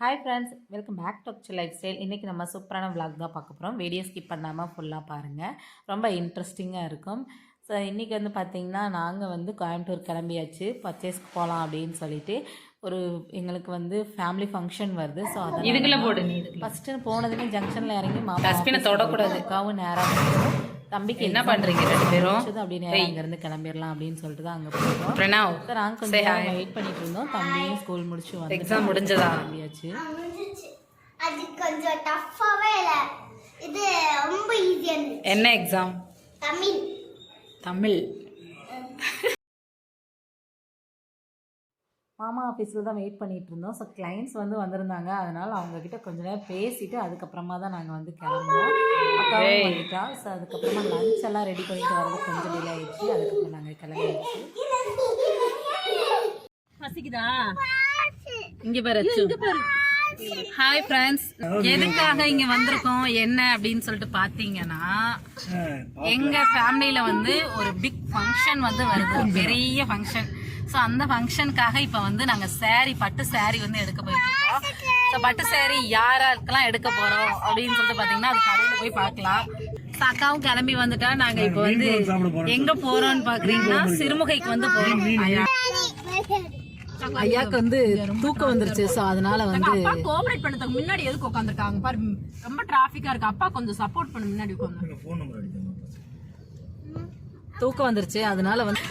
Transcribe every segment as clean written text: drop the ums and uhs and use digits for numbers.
Hi friends, welcome back to actual life style. இன்றைக்கி நம்ம சூப்பரான விளாக் தான் பார்க்க போகிறோம். வீடியோ ஸ்கிப் பண்ணாமல் ஃபுல்லாக பாருங்கள், ரொம்ப இன்ட்ரெஸ்டிங்காக இருக்கும். ஸோ இன்றைக்கி வந்து பார்த்திங்கன்னா நாங்கள் வந்து கோயம்புத்தூர் கிளம்பியாச்சு, பர்ச்சேஸ்க்கு போகலாம் அப்படின்னு சொல்லிட்டு. எங்களுக்கு வந்து ஃபேமிலி ஃபங்க்ஷன் வருது. ஸோ அதை இதுக்குள்ளே போடு. ஃபஸ்ட்டு போனதுமே ஜங்ஷனில் இறங்கி டஸ்ட்பினை தொடக்கூடாது. அக்காவும் நேராக தம்பிக்கு என்ன பண்ணுறீங்க ரெண்டு பேரும் அப்படின்னு அங்கேருந்து கிளம்பிடலாம் அப்படின்னு சொல்லிட்டு தான் அங்கே போகிறோம். பிரணவ் சார் நாங்கள் கொஞ்சம் வெயிட் பண்ணிட்டு இருந்தோம். தம்பியும் ஸ்கூல் முடிச்சு வந்து எக்ஸாம் முடிஞ்சதா? கிளம்பியாச்சு. அது கொஞ்சம் டஃப்பாவே இல்ல, இது ரொம்ப ஈஸியா இருந்துச்சு. என்ன எக்ஸாம்? தமிழ். மாமா ஆஃபீஸில் தான் வெயிட் பண்ணிகிட்டு இருந்தோம். ஸோ கிளைண்ட்ஸ் வந்து வந்திருந்தாங்க, அதனால் அவங்கக்கிட்ட கொஞ்ச நேரம் பேசிவிட்டு அதுக்கப்புறமா தான் நாங்கள் வந்து கிளம்புனோம். அக்காவும் வந்துட்டா. ஸோ அதுக்கப்புறமா லஞ்ச் எல்லாம் ரெடி பண்ணிட்டு வரது கொஞ்சம் டிலே ஆகிடுச்சு. அதுக்கப்புறம் நாங்கள் கிளம்பிடுச்சு. பசிக்குதா? இங்கே பாரு. ஹாய் ஃப்ரெண்ட்ஸ், எதுக்காக இங்கே வந்திருக்கோம் என்ன அப்படின்னு சொல்லிட்டு பார்த்தீங்கன்னா, எங்கள் ஃபேமிலியில் வந்து ஒரு பிக் ஃபங்க்ஷன் வந்து வருது, பெரிய ஃபங்க்ஷன். ஸோ அந்த ஃபங்க்ஷனுக்காக இப்போ வந்து நாங்கள் பட்டு சாரீ வந்து எடுக்க போயிட்டுருக்கோம். ஸோ பட்டு சாரீ யாருக்கெல்லாம் எடுக்க போகிறோம் அப்படின்னு சொல்லிட்டு பார்த்தீங்கன்னா அது கடையில் போய் பார்க்கலாம். ஸோ அக்காவும் கிளம்பி வந்துட்டா. நாங்கள் இப்போ வந்து எங்கே போகிறோம்னு பார்க்குறீங்கன்னா சிறுமுகைக்கு வந்து போகிறோம். ஐயாக்கு வந்து தூக்கம் வந்துருச்சு. ஸோ அதனால வந்து கோஆபரேட் பண்ணதுக்கு முன்னாடி எதுக்கு உட்காந்துருக்காங்க பாரு, ரொம்ப டிராஃபிக்கா இருக்கு. அப்பா கொஞ்சம் சப்போர்ட் பண்ண முன்னாடி உட்காந்து. தூக்கம் வந்துருச்சு, அதனால வந்து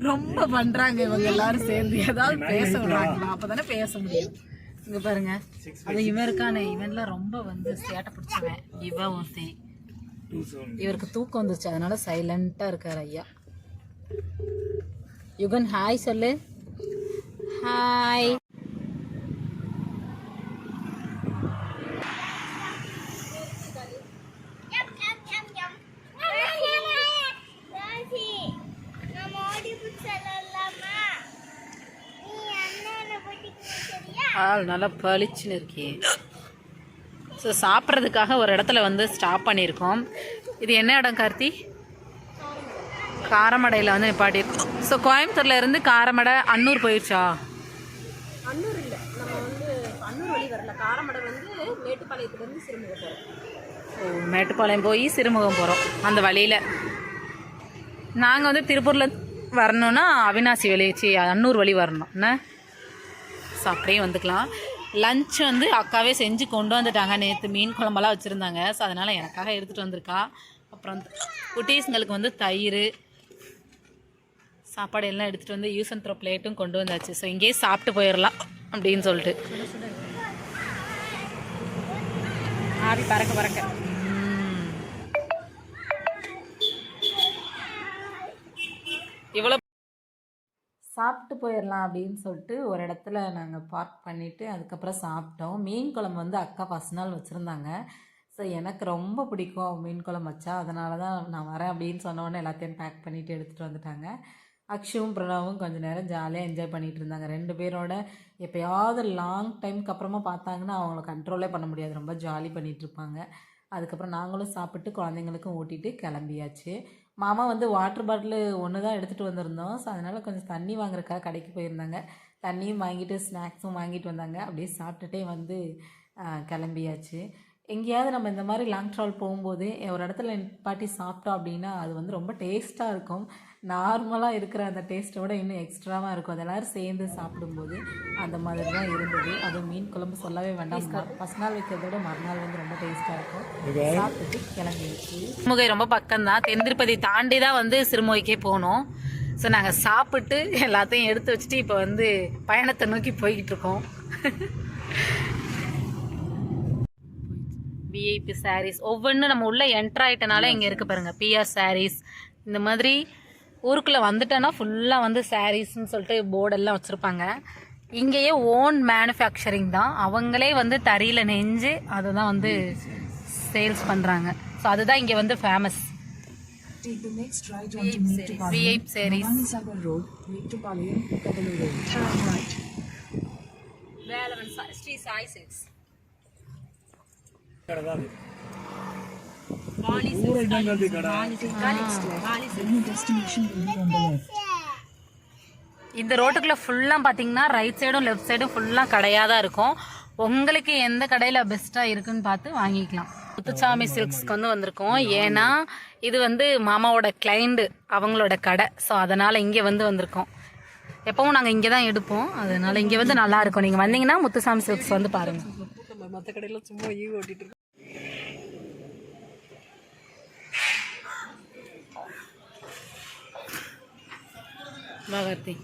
ரொம்ப பண்றாங்க இவங்க எல்லாரும் சேர்ந்து. ஏதாவது பேச விடுறாங்களா? அப்பதானே பேச முடியும். இங்க பாருங்க, அது இவருக்கான இவன்ல ரொம்ப வந்து சேட்டை பிடிச்சவன் இவ ஒருத்தி. இவருக்கு தூக்கம் வந்துருச்சு, அதனால சைலண்டா இருக்காரு ஐயா. யுகன் ஹாய் சொல்லு. ஹாய். நல்லா பளிச்சுன்னு இருக்கே. ஸோ சாப்பிட்றதுக்காக ஒரு இடத்துல வந்து ஸ்டாப் பண்ணியிருக்கோம். இது என்ன இடம் கார்த்தி? காரமடையில் வந்து நிப்பாட்டியிருக்கோம். ஸோ கோயம்புத்தூர்ல இருந்து காரமடை அன்னூர் போயிடுச்சா? அன்னூர் இல்லை, நம்ம வந்து அன்னூர் வழி வரல. காரமடை வந்து மேட்டுப்பாளையத்துலேருந்து சிறுமுகம் போகிறோம். மேட்டுப்பாளையம் போய் சிறுமுகம் போகிறோம். அந்த வழியில் நாங்கள் வந்து திருப்பூரில் வரணுன்னா அவினாசி வழி அன்னூர் வழி வரணும் என்ன. ஸோ அப்படியே வந்துக்கலாம். லஞ்ச் வந்து அக்காவே செஞ்சு கொண்டு வந்துட்டாங்க. நேற்று மீன் குழம்பெல்லாம் வச்சுருந்தாங்க. ஸோ அதனால் எனக்காக எடுத்துகிட்டு வந்திருக்கா. அப்புறம் குட்டீஸுங்களுக்கு வந்து தயிர் சாப்பாடு எல்லாம் எடுத்துகிட்டு வந்து யூஸ் அண்ட் த்ரோ பிளேட்டும் கொண்டு வந்தாச்சு. ஸோ இங்கேயே சாப்பிட்டு போயிடலாம் அப்படின்னு சொல்லிட்டு. ஆவி பறக்க இவ்வளோ சாப்பிட்டு போயிடலாம் அப்படின்னு சொல்லிட்டு ஒரு இடத்துல நாங்கள் பார்க் பண்ணிவிட்டு அதுக்கப்புறம் சாப்பிட்டோம். மீன் குழம்பு வந்து அக்கா ஃபஸ்ட் நாள் வச்சுருந்தாங்க. ஸோ எனக்கு ரொம்ப பிடிக்கும் மீன் குழம்பு வச்சா, அதனால தான் நான் வரேன் அப்படின்னு சொன்னோடனே எல்லாத்தையும் பேக் பண்ணிவிட்டு எடுத்துகிட்டு வந்துட்டாங்க. அக்ஷுவும் பிரணவும் கொஞ்சம் நேரம் ஜாலியாக என்ஜாய் பண்ணிகிட்டு இருந்தாங்க. ரெண்டு பேரோட எப்போயாவது லாங் டைமுக்கு அப்புறமா பார்த்தாங்கன்னா அவங்கள கண்ட்ரோலே பண்ண முடியாது, ரொம்ப ஜாலி பண்ணிகிட்ருப்பாங்க. அதுக்கப்புறம் நாங்களும் சாப்பிட்டு குழந்தைங்களுக்கும் ஊட்டிட்டு கிளம்பியாச்சு. மாமா வந்து வாட்டர் பாட்டில் ஒன்று தான் எடுத்துகிட்டு வந்திருந்தோம். ஸோ அதனால் கொஞ்சம் தண்ணி வாங்குறதுக்காக கடைக்கு போயிருந்தாங்க. தண்ணியும் வாங்கிட்டு ஸ்நாக்ஸும் வாங்கிட்டு வந்தாங்க. அப்படியே சாப்பிட்டுட்டே வந்து கிளம்பியாச்சு. எங்கேயாவது நம்ம இந்த மாதிரி லாங் ட்ராவல் போகும்போது ஒரு இடத்துல நிப்பாட்டி சாப்பிட்டோம் அப்படின்னா அது வந்து ரொம்ப டேஸ்ட்டாக இருக்கும். நார்மலாக இருக்கிற அந்த டேஸ்ட்டை விட இன்னும் எக்ஸ்ட்ராவாக இருக்கும். அது எல்லோரும் சேர்ந்து சாப்பிடும்போது அந்த மாதிரி தான் இருந்தது. அதுவும் மீன் குழம்பு சொல்லவே வேண்டாம். ஃபஸ்ட் நாள் வைக்கிறத விட மறுநாள் வந்து ரொம்ப டேஸ்ட்டாக இருக்கும். சாப்பிட்டுட்டு கிளம்பிடுச்சு. சிறுமுகை ரொம்ப பக்கம்தான், தென்திருப்பதி தாண்டி தான் வந்து சிறுமுகைக்கே போகணும். ஸோ நாங்கள் சாப்பிட்டு எல்லாத்தையும் எடுத்து வச்சுட்டு இப்போ வந்து பயணத்தை நோக்கி போய்கிட்டு இருக்கோம். விஐபி சாரீஸ் ஒவ்வொன்றும் நம்ம உள்ளே என்ட்ரு ஆகிட்டனால இங்கே இருக்குது பாருங்கள். பிஆர் சாரீஸ் இந்த மாதிரி ஊருக்குள்ளே வந்துட்டோன்னா ஃபுல்லாக வந்து சாரீஸ்ன்னு சொல்லிட்டு போர்டெல்லாம் வச்சுருப்பாங்க. இங்கேயே ஓன் மேனுஃபேக்சரிங் தான், அவங்களே வந்து தறியில் நெஞ்சு அதை தான் வந்து சேல்ஸ் பண்ணுறாங்க. ஸோ அதுதான் இங்கே வந்து ஃபேமஸ். VIP sarees Sri Sai silks. இந்த ரோட்டுக்குள்ள ஃபுல்லாக பார்த்தீங்கன்னா ரைட் சைடும் லெஃப்ட் சைடும் ஃபுல்லாக கடையாக தான் இருக்கும். உங்களுக்கு எந்த கடையில் பெஸ்ட்டாக இருக்குன்னு பார்த்து வாங்கிக்கலாம். முத்துசாமி சில்க்ஸ்க்கு வந்து வந்திருக்கோம். ஏன்னா இது வந்து மாமாவோட கிளைண்ட், அவங்களோட கடை. ஸோ அதனால் இங்கே வந்திருக்கோம். எப்பவும் நாங்கள் இங்கே தான் எடுப்போம். அதனால இங்கே வந்து நல்லா இருக்கும். நீங்கள் வந்தீங்கன்னா முத்துசாமி சில்க்ஸ் வந்து பாருங்கள். மற்ற கடையில் சும்மா ஈ ஓட்டிட்டு வாகர்த்தி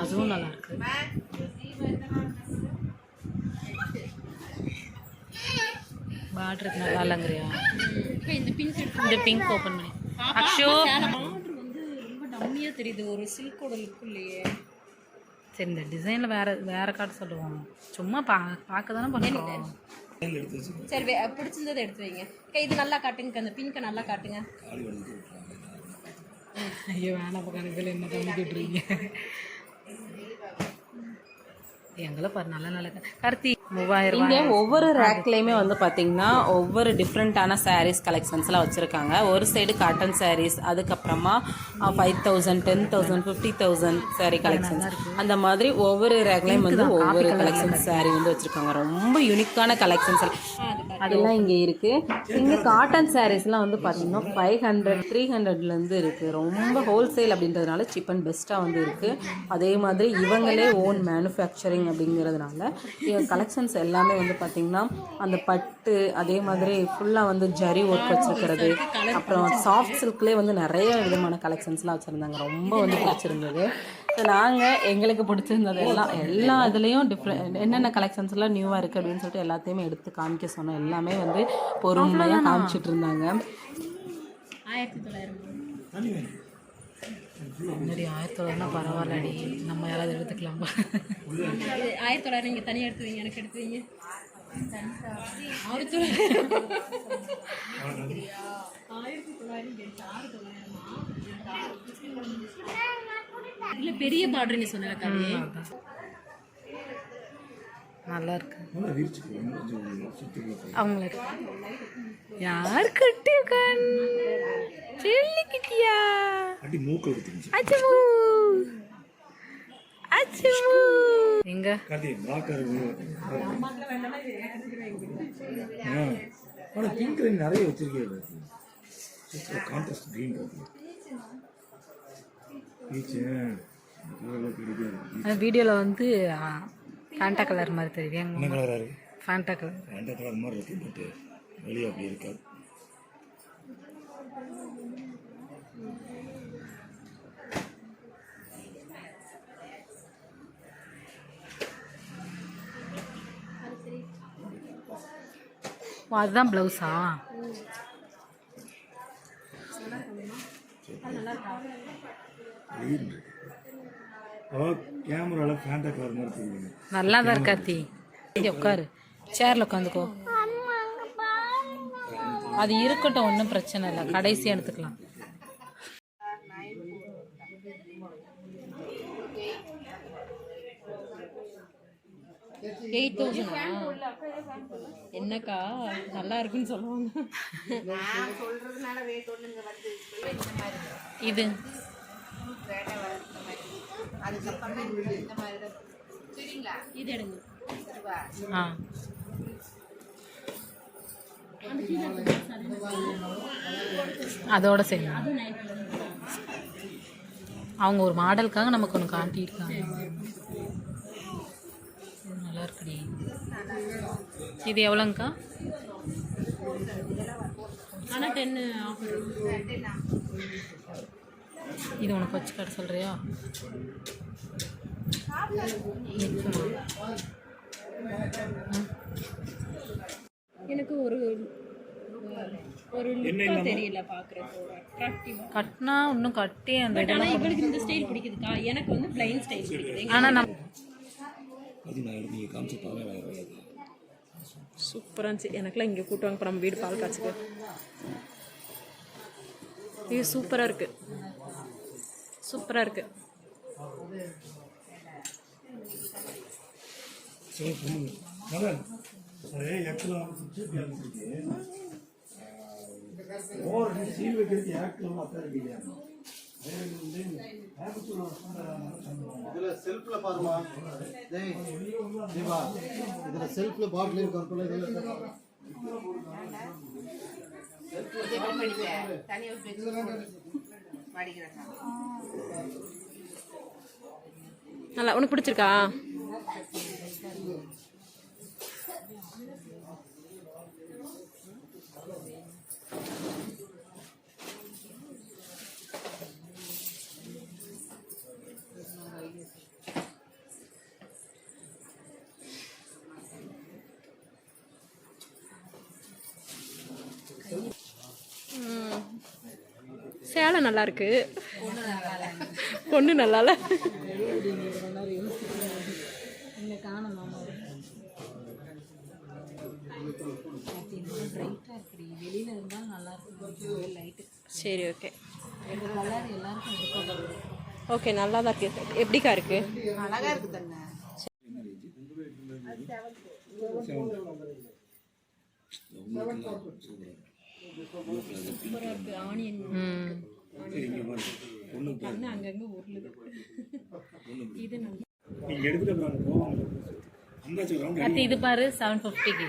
அதுவும் நல்லா இருக்கு. பார்டருக்கு நல்லா இல்லைங்கிறியா? இந்த பிங்க் ஓப்பன் பண்ணி அக்ஷோ பார்டர் வந்து ரொம்ப டம்மியாக தெரியுது. ஒரு சில்கோட லுக் இல்லையே. சரி, இந்த டிசைனில் வேற காட்டு சொல்லுவோம். சும்மா பார்க்க தானே பண்ணுறோம். சரி, பிடிச்சிருந்ததை எடுத்து வைங்க. இது நல்லா காட்டுங்க. அந்த பிங்கை நல்லா காட்டுங்க. ஐயோ வேணாம், கணக்கில் என்ன பண்ணிக்கிட்டுருங்க. எங்களை பாரு நல்ல நல்ல கார்த்தி 3000 இங்கே ஒவ்வொரு ரேக்லேயுமே வந்து பார்த்தீங்கன்னா ஒவ்வொரு டிஃப்ரெண்ட்டான சாரீஸ் கலெக்ஷன்ஸ்லாம் வச்சுருக்காங்க. ஒரு சைடு காட்டன் சாரீஸ், அதுக்கப்புறமா 5000, 10,000, 50,000 சாரீ கலெக்ஷன்ஸ். அந்த மாதிரி ஒவ்வொரு ரேக்லேயும் வந்து ஒவ்வொரு கலெக்ஷன்ஸ் சாரீ வந்து வச்சுருக்காங்க. ரொம்ப யூனிக்கான கலெக்ஷன்ஸ் அதெல்லாம் இங்கே இருக்குது. இங்கே காட்டன் சாரீஸ்லாம் வந்து பார்த்தீங்கன்னா 500, 300லேருந்து இருக்குது. ரொம்ப ஹோல்சேல் அப்படின்றதுனால சீப் அண்ட் பெஸ்ட்டாக வந்து இருக்குது. அதே மாதிரி இவங்களே ஓன் மேனுஃபேக்சரிங் அப்படிங்கிறதுனால கலெக்ஷன்ஸ் எல்லாமே வந்து பார்த்திங்கன்னா அந்த பட்டு, அதே மாதிரி ஃபுல்லாக வந்து ஜரி ஒர்க் வச்சுருக்கிறது, அப்புறம் சாஃப்ட் சில்க்லேயே வந்து நிறைய விதமான கலெக்ஷன்ஸ்லாம் வச்சுருந்தாங்க. ரொம்ப வந்து பிடிச்சிருந்தது. ஸோ நாங்கள் எங்களுக்கு பிடிச்சிருந்தது எல்லா இதுலேயும் என்னென்ன கலெக்ஷன்ஸ்லாம் நியூவாக இருக்குது அப்படின்னு சொல்லிட்டு எல்லாத்தையுமே எடுத்து காமிக்க சொன்னோம். எல்லாமே வந்து பொறுமையாக காமிச்சிட்டு இருந்தாங்க. 1900 முன்னாடி 1900 பரவாயில்லடி, நம்ம யாராவது எடுத்துக்கலாமா? 1900 நீங்கள் தனியாக எடுத்து வைங்க. எனக்கு எடுத்து வைங்க. 1900 இல்லை, பெரிய பார்டர் நீ சொன்ன கவி நல்லா இருக்கு. அவங்களுக்கு யார் கட்டி சொல்லிக்கிட்டியா? எங்க நிறைய வச்சிருக்கீங்க. கான்ட்ராஸ்ட் கிரீன் வீடியோல வந்து ஃபேண்டா கலர் மாதிரி தெரியுது. என்ன கலரா இருக்கு? Fanta colour. ஃபேண்டா கலர் மாதிரி இருக்கு, பட் வெளியே அப்படி இருக்காது. அதுதான் ப்ளவுஸா? கேமரால ஃபேண்டா கலர் மாதிரி தெரியுது. நல்லா தான் இருக்காத்தி. உட்காரு, சேர்ல உட்காந்துக்கோ. அது இருக்கட்டும், ஒன்றும் பிரச்சனை இல்லை. கடைசியாக எடுத்துக்கலாம். என்னக்கா நல்லா இருக்குன்னு சொல்லுவாங்க. இது இது எடுங்க. அதோட சரி, அவங்க ஒரு மாடலுக்காக நமக்கு ஒன்று காட்டியிருக்காங்க. நல்லா இருக்குடி. இது எவ்வளோங்கக்கா? ஆனால் 10 ஆஃபர். இது உனக்கு வச்சு காட்ட சொல்கிறியா? எனக்கு ஒரு தெரியல பார்க்குறேன். கட்டினா இன்னும் கட்டி அந்த ஆனால் இவளுக்கு இந்த ஸ்டைல் பிடிக்குதுக்கா. எனக்கு வந்து பிளைன் ஸ்டைல் பிடிக்குது. ஆனால் நம்ம சூப்பராக இருந்துச்சு. எனக்குலாம் இங்கே கூட்டுவாங்க. இப்போ நம்ம வீடு பால் காய்ச்சிக்க. இது சூப்பராக இருக்குது. சூப்பராக இருக்குது. சரி பொண்ணு நல்லா இருக்கு. அதே ஆக்சுவலாக சீல் வைக்கிறது ஆக்சுவலாக தான் இருக்கீங்க. இதுல செல்ஃப்ல பாருமா, டேய் தீபா, இதுல செல்ஃப்ல பாட்டில் இருக்கு. நல்லா உனக்கு பிடிச்சிருக்கா? சேலை நல்லா இருக்கு, பொண்ணு நல்லா இல்லை. வெளியில இருந்தால் நல்லா இருக்கும் லைட்டு. சரி, ஓகே கலர் எல்லாருக்கும் ஓகே, நல்லா தான் இருக்கு. எப்படிக்கா இருக்கு? அழகா இருக்கு தானே. அங்கங்க உருளுது. இது நீங்கள் எடுத்துகிட்டு போவாங்க. இது பாரு 750க்கு.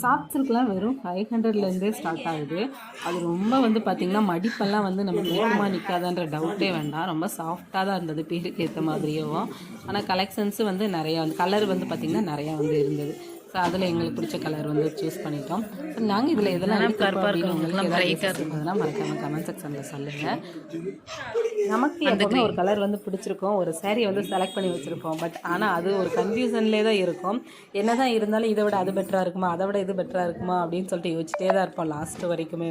சாஃப்ட் சில்க்லாம் வெறும் 500லேருந்தே ஸ்டார்ட் ஆகுது. அது ரொம்ப வந்து பார்த்திங்கன்னா மடிப்பெல்லாம் வந்து நமக்கு நிற்குமா நிற்காதான்ற டவுட்டே வேண்டாம். ரொம்ப சாஃப்டாக தான் இருந்தது பேருக்கு ஏற்ற மாதிரியும். ஆனால் கலெக்ஷன்ஸு வந்து நிறையா வந்து கலர் வந்து பார்த்திங்கன்னா நிறையா வந்து இருந்தது. ஸோ அதில் எங்களுக்கு பிடிச்ச கலர் வந்து சூஸ் பண்ணிட்டோம். ஸோ நாங்கள் இதில் எதெல்லாம் எடுத்துருப்போம் அப்படின்னு உங்களுக்கு ஏதாவது மறக்காம கமெண்ட் செக்ஷனில் சொல்லுங்கள். நமக்கு எப்பவுமே ஒரு கலர் வந்து பிடிச்சிருக்கோம், ஒரு சாரீ வந்து செலக்ட் பண்ணி வச்சுருப்போம். பட் ஆனால் அது ஒரு கன்ஃபியூஷன்லேயே தான் இருக்கும். என்ன தான் இருந்தாலும் இதை விட அது பெட்டராக இருக்குமா, அதை விட இது பெட்டராக இருக்குமா அப்படின்னு சொல்லிட்டு யோசிச்சிட்டே தான் இருப்போம் லாஸ்ட்டு வரைக்குமே.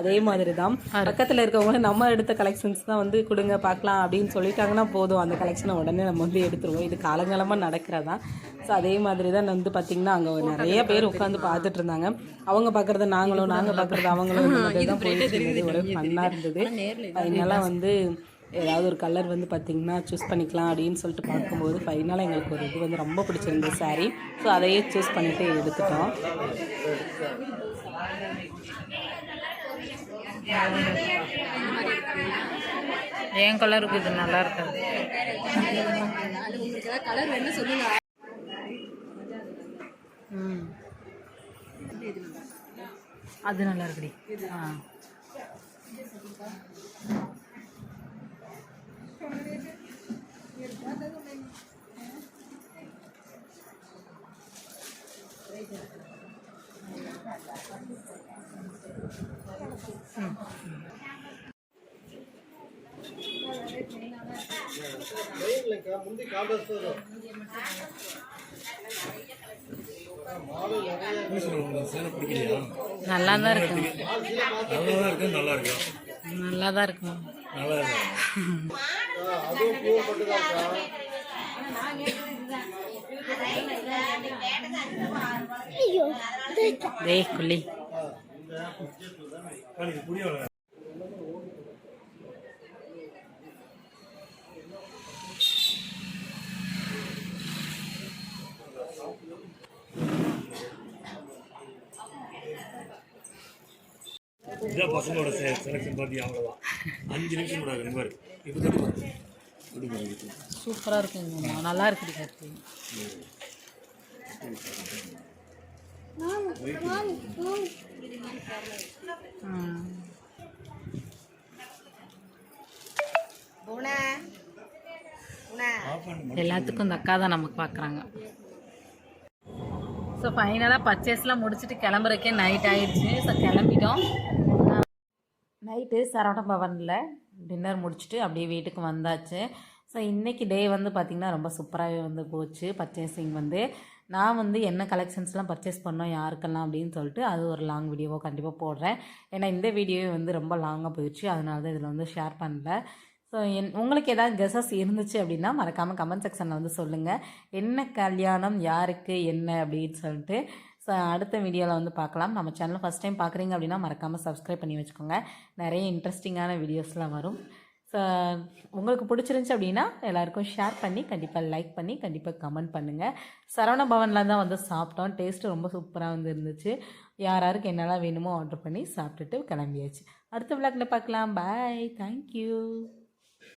அதே மாதிரி தான் பக்கத்தில் இருக்கவங்க நம்ம எடுத்த கலெக்ஷன்ஸ் தான் வந்து கொடுங்க பார்க்கலாம் அப்படின்னு சொல்லிட்டாங்கன்னா போதும், அந்த கலெக்ஷனை உடனே நம்ம வந்து எடுத்துருவோம். இது காலங்காலமாக நடக்கிறதான். ஸோ அதே மாதிரி தான் வந்து பார்த்திங்கன்னா அங்கே நிறைய பேர் உட்காந்து பார்த்துட்டு இருந்தாங்க. அவங்க பார்க்குறது நாங்களும், நாங்கள் பார்க்குறது அவங்களும் தான் போயிட்டு இருந்தது. ஒரு ஃபன்னாக இருந்தது. ஃபைனலாக வந்து ஏதாவது ஒரு கலர் வந்து பார்த்திங்கன்னா சூஸ் பண்ணிக்கலாம் அப்படின்னு சொல்லிட்டு பார்க்கும்போது ஃபைனலாக எங்களுக்கு ஒரு இது வந்து ரொம்ப பிடிச்சிருந்தது சாரீ. ஸோ அதையே சூஸ் பண்ணிவிட்டு எடுத்துட்டோம். என் கலருக்கு இது நல்லா இருக்காது. கலர் வேணும் சொல்லுங்க. அது நல்லா இருக்குடி. முந்தி காம்பஸ் நல்லா தான் இருக்கு, நல்லா இருக்கு, நல்லா இருக்கு, நல்லா தான் இருக்கு, நல்லா இருக்கு. அதுவும் பியூர் பட்டுதான். டேய் குள்ளி. இதான் பசங்களோட செலெக்ஷன் பார்த்தியா, அவ்வளோதான். 5 நிமிஷம் கூட ஆகுது பாரு. இப்போ தான் சூப்பராக இருக்குங்க, நல்லா இருக்குது கத்தி. எல்லாத்துக்கும் இந்த அக்கா தான் நமக்கு பார்க்குறாங்க. ஸோ ஃபைனலாக பர்ச்சேஸ்லாம் முடிச்சுட்டு கிளம்புறக்கே நைட் ஆயிடுச்சு. ஸோ கிளம்பிட்டோம். நைட்டு சரவண பவனில் டின்னர் முடிச்சுட்டு அப்படியே வீட்டுக்கு வந்தாச்சு. ஸோ இன்றைக்கி டே வந்து பார்த்திங்கன்னா ரொம்ப சூப்பராகவே வந்து போச்சு. பர்ச்சேசிங் வந்து நான் வந்து என்ன கலெக்ஷன்ஸ்லாம் பர்ச்சேஸ் பண்ணோம் யாருக்கெல்லாம் அப்படின்னு சொல்லிட்டு அது ஒரு லாங் வீடியோவோ கண்டிப்பாக போடுறேன். ஏன்னா இந்த வீடியோவே வந்து ரொம்ப லாங்காக போயிடுச்சு, அதனால தான் இதில் வந்து ஷேர் பண்ணல. ஸோ உங்களுக்கு ஏதாவது கெஸஸ் இருந்துச்சு அப்படின்னா மறக்காமல் கமெண்ட் செக்ஷனில் வந்து சொல்லுங்கள். என்ன கல்யாணம், யாருக்கு என்ன அப்படின்னு சொல்லிட்டு. ஸோ அடுத்த வீடியோவில் வந்து பார்க்கலாம். நம்ம சேனலை ஃபஸ்ட் டைம் பார்க்குறீங்க அப்படின்னா மறக்காமல் சப்ஸ்கிரைப் பண்ணி வச்சுக்கோங்க. நிறைய இன்ட்ரெஸ்டிங்கான வீடியோஸ்லாம் வரும். ஸோ உங்களுக்கு பிடிச்சிருந்துச்சி அப்படின்னா எல்லாருக்கும் ஷேர் பண்ணி கண்டிப்பாக லைக் பண்ணி கண்டிப்பாக கமெண்ட் பண்ணுங்கள். சரவண பவனில் தான் வந்து சாப்பிட்டோம். டேஸ்ட்டு ரொம்ப சூப்பராக வந்து இருந்துச்சு. யாருக்கு என்னெல்லாம் வேணுமோ ஆர்டர் பண்ணி சாப்பிட்டுட்டு கிளம்பியாச்சு. அடுத்த விளாக்ல பார்க்கலாம். பாய், தேங்க்யூ.